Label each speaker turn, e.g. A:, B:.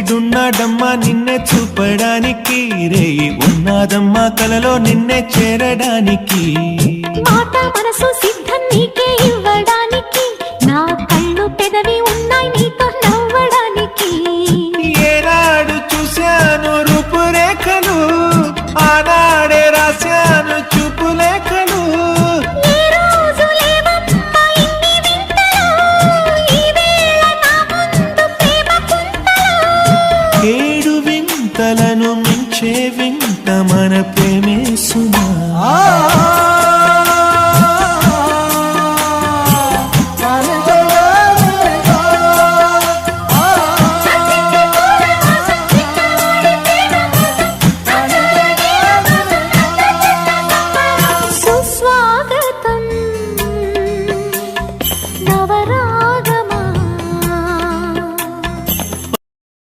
A: సూర్యుడున్నాడమ్మా నిన్నే చూపడానికి, రేయి ఉన్నాదమ్మా కలలో నిన్నే చేరడానికి.
B: మాట మనసు సిద్ధం నీకే ఇవ్వడానికి, నా కళ్ళు పెదవి ఉన్నాయి నీతో నవ్వడానికి.
A: ఏనాడు చూశాను రూపురేఖలు, ఆనాడే రాశాను చూపులేఖలు.
B: ఏ రోజు లేవమ్మా ఇన్ని వింతలు, ఈ వేళ నా ముందు ప్రేమ కుంతలు.
A: ఏడు వింతలను మించే వింత